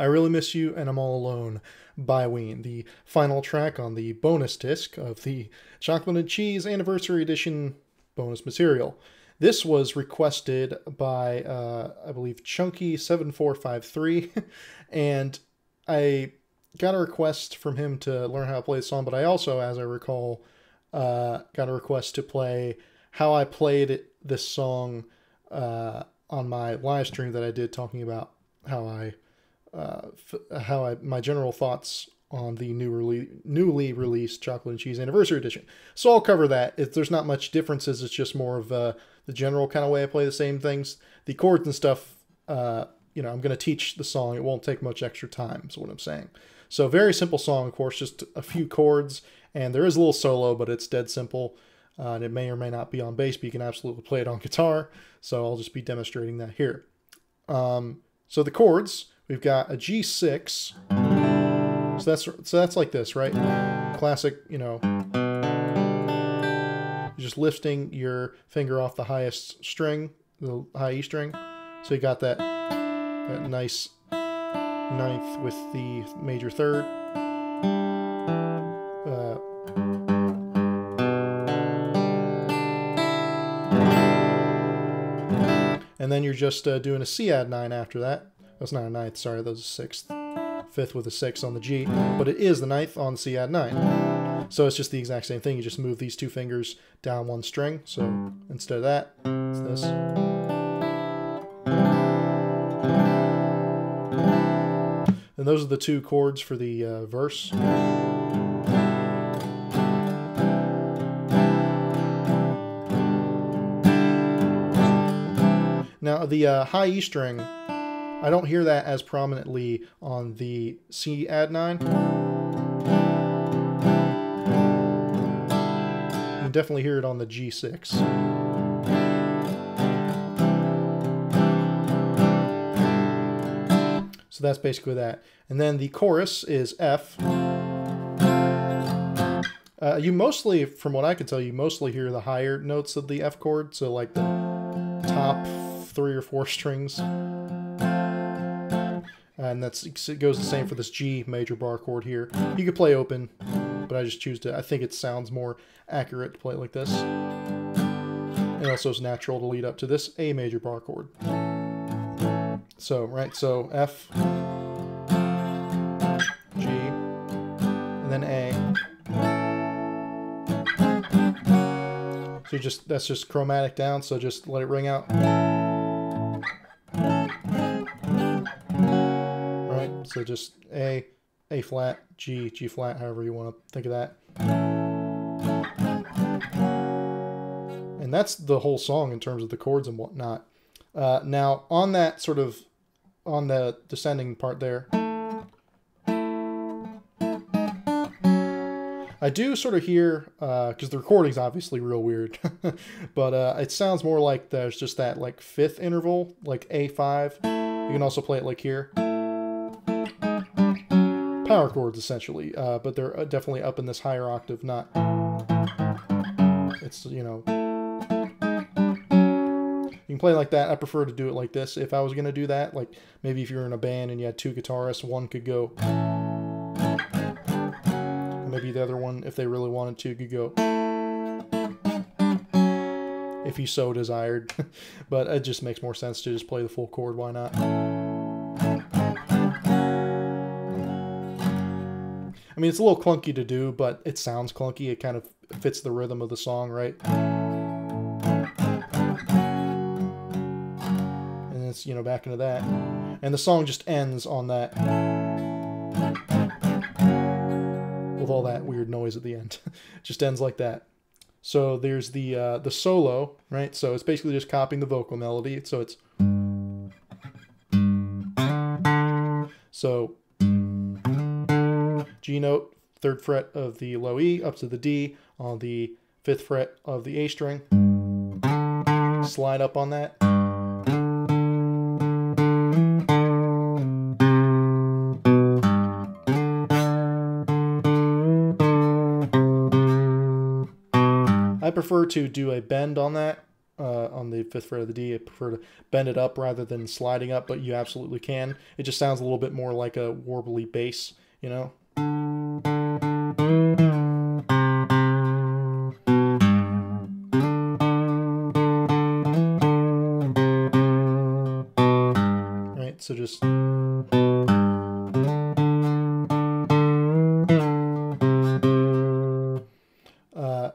I Really Miss You and I'm All Alone by Ween, the final track on the bonus disc of the Chocolate and Cheese Anniversary Edition bonus material. This was requested by, I believe, Chunky7453, and I got a request from him to learn how to play the song, but I also, as I recall, got a request to play how I played this song on my live stream that I did, talking about how my general thoughts on the newly released Chocolate and Cheese Anniversary Edition. So I'll cover that. There's not much differences. It's just more of the general kind of way I play the same things. The chords and stuff, I'm going to teach the song. It won't take much extra time, is what I'm saying. So very simple song, of course, just a few chords, and there is a little solo, but it's dead simple. And it may or may not be on bass, but you can absolutely play it on guitar. So I'll just be demonstrating that here. So the chords, we've got a G6. So that's like this, right? Classic, you're just lifting your finger off the highest string, the high E string. So you got that nice ninth with the major third. And then you're just doing a C add 9 after that. That's not a ninth, sorry, that was a sixth. Fifth with a 6 on the G, but it is the ninth on C add 9. So it's just the exact same thing. You just move these two fingers down one string. So instead of that, it's this. And those are the two chords for the verse. Now the high E string, I don't hear that as prominently on the C add 9. You can definitely hear it on the G6. So that's basically that. And then the chorus is F. You mostly, from what I can tell, you mostly hear the higher notes of the F chord. So like the top 3 or 4 strings. And it goes the same for this G major bar chord here. You could play open, but I just choose to, I think it sounds more accurate to play it like this. And also it's natural to lead up to this A major bar chord. So, right, so F, G, and then A. So that's just chromatic down, so just let it ring out. So just A flat, G flat, however you want to think of that. And that's the whole song in terms of the chords and whatnot. Now on that on the descending part there, I do sort of hear, because the recording's obviously real weird, but it sounds more like there's just that like 5th interval, like A5. You can also play it like here. Power chords essentially, but they're definitely up in this higher octave, not, it's, you can play like that. I prefer to do it like this. If I was going to do that, like maybe if you're in a band and you had 2 guitarists, one could go, and maybe the other one, if they really wanted to, could go, if you so desired. But it just makes more sense to just play the full chord, why not? I mean, it's a little clunky to do, but it sounds clunky. It kind of fits the rhythm of the song, right? And it's, back into that. And the song just ends on that, with all that weird noise at the end. Just ends like that. So there's the solo, right? So it's basically just copying the vocal melody. So it's... So... G note, 3rd fret of the low E, up to the D on the 5th fret of the A string. Slide up on that. I prefer to do a bend on that, on the 5th fret of the D. I prefer to bend it up rather than sliding up, but you absolutely can. It just sounds a little bit more like a warbly bass, you know? Right, so just...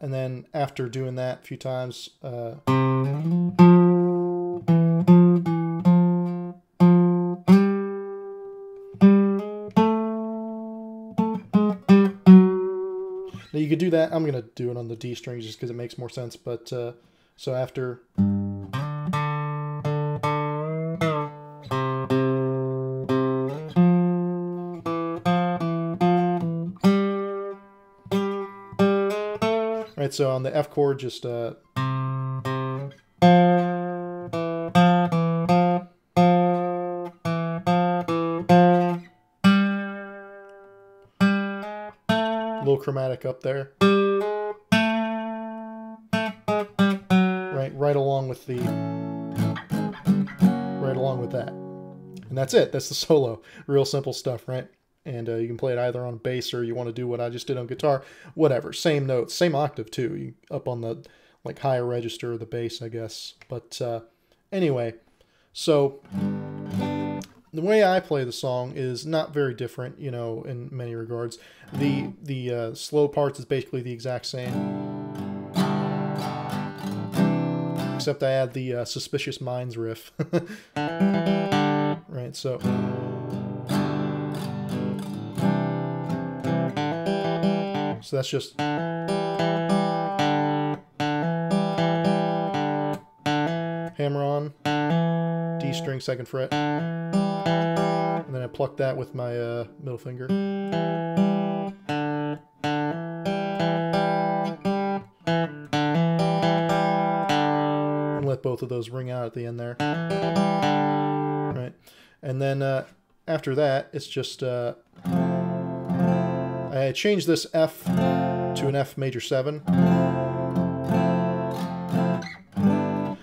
and then after doing that a few times, now you could do that. I'm going to do it on the D string just because it makes more sense. But so after... Right, so on the F chord, just... a little chromatic up there. Right along with the... right along with that. And that's it. That's the solo. Real simple stuff, right? And you can play it either on bass or you want to do what I just did on guitar. Whatever. Same notes. Same octave, too. You up on the like higher register of the bass, I guess. But anyway, so the way I play the song is not very different, you know, in many regards. The slow parts is basically the exact same. Except I add the Suspicious Minds riff. Right, so... So that's just... hammer on, D string 2nd fret, and then I pluck that with my middle finger. And let both of those ring out at the end there. Right, and then after that, it's just... I changed this F to an F major 7.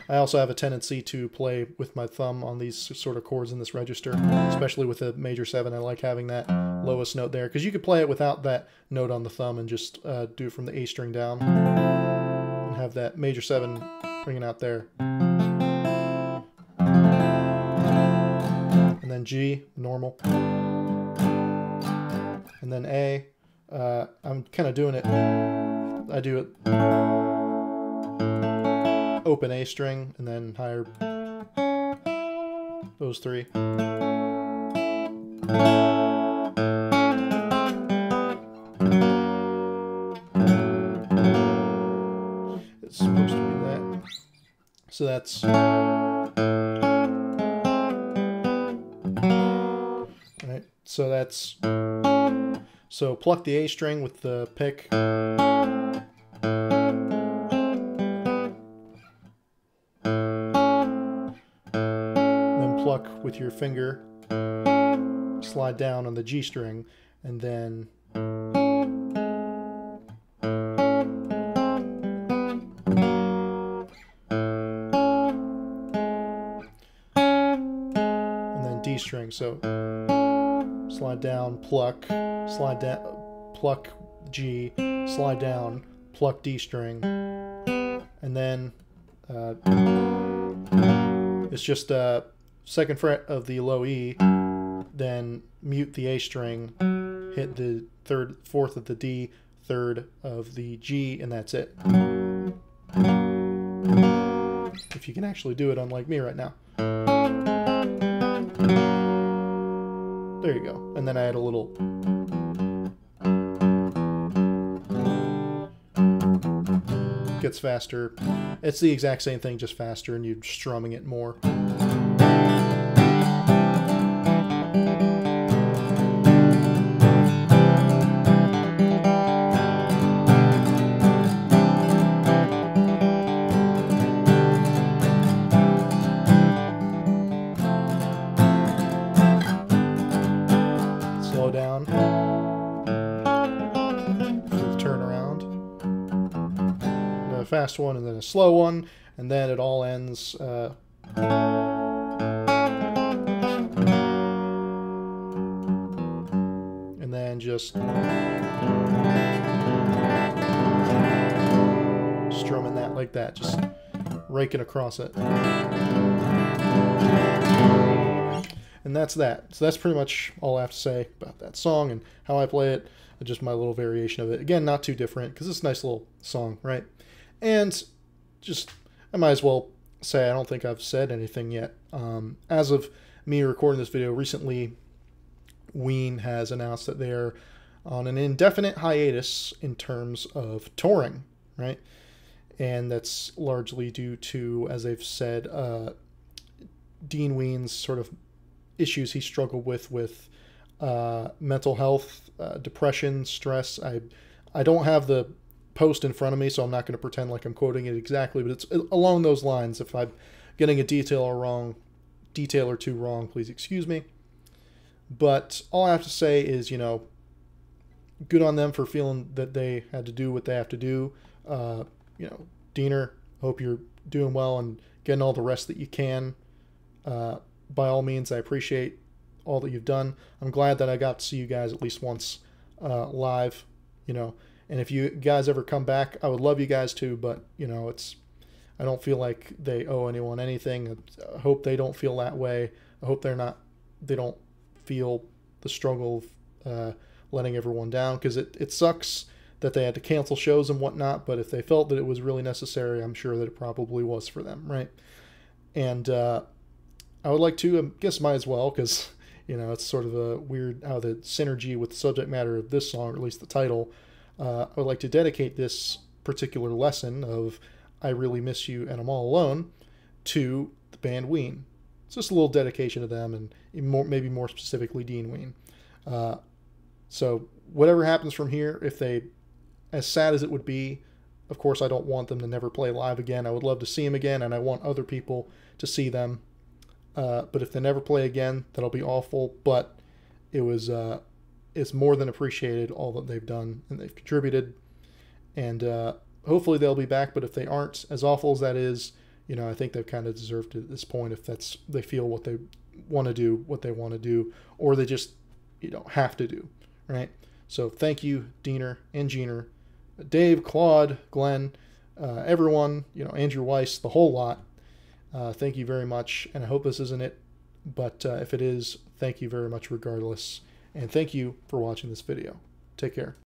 I also have a tendency to play with my thumb on these sort of chords in this register, especially with a major 7. I like having that lowest note there, because you could play it without that note on the thumb and just do it from the A string down and have that major 7 ringing out there. And then G, normal. And then A, I'm kind of doing it, I do it open A string and then higher, those three. It's supposed to be that. So that's... Right, so that's... So pluck the A string with the pick. Then pluck with your finger, slide down on the G string, and then D string. So slide down, pluck, slide down, pluck G, slide down, pluck D string, and then it's just 2nd fret of the low E, then mute the A string, hit the 3rd, 4th of the D, 3rd of the G, and that's it. If you can actually do it, unlike me right now. There you go. And then I add a little... Gets faster. It's the exact same thing, just faster, and you're strumming it more. Slow down. Turn around. A fast one and then a slow one, and then it all ends. And then just strumming that like that, just raking across it. And that's that. So that's pretty much all I have to say about that song and how I play it. Just my little variation of it. Again, not too different because it's a nice little song, right? And just, I might as well say I don't think I've said anything yet. As of me recording this video recently, Ween has announced that they're on an indefinite hiatus in terms of touring, right? And that's largely due to, as they've said, Dean Ween's sort of issues he struggled with mental health, depression, stress. I don't have the post in front of me, so I'm not going to pretend like I'm quoting it exactly, but it's along those lines. If I'm getting a detail or two wrong, please excuse me. But all I have to say is, you know, good on them for feeling that they had to do what they have to do. You know, Diener, hope you're doing well and getting all the rest that you can. By all means, I appreciate all that you've done. I'm glad that I got to see you guys at least once live, you know. And if you guys ever come back, I would love you guys too, but, you know, I don't feel like they owe anyone anything. I hope they don't feel that way. I hope they don't feel the struggle of letting everyone down, because it sucks that they had to cancel shows and whatnot, but if they felt that it was really necessary, I'm sure that it probably was for them, right? And I would like to, I guess might as well, because, you know, it's sort of a weird how the synergy with the subject matter of this song, or at least the title, I would like to dedicate this particular lesson of I Really Miss You and I'm All Alone to the band Ween. It's just a little dedication to them, and maybe more specifically Dean Ween. So whatever happens from here, if they, as sad as it would be, of course I don't want them to never play live again. I would love to see them again, and I want other people to see them. But if they never play again, that'll be awful. But it's more than appreciated, all that they've done and they've contributed. And hopefully they'll be back. But if they aren't, as awful as that is, you know, I think they've kind of deserved it at this point. If they feel what they want to do, or they just, you know, have to do, right? So thank you, Diener and Jeaner, Dave, Claude, Glenn, everyone, you know, Andrew Weiss, the whole lot. Thank you very much, and I hope this isn't it, but if it is, thank you very much regardless, and thank you for watching this video. Take care.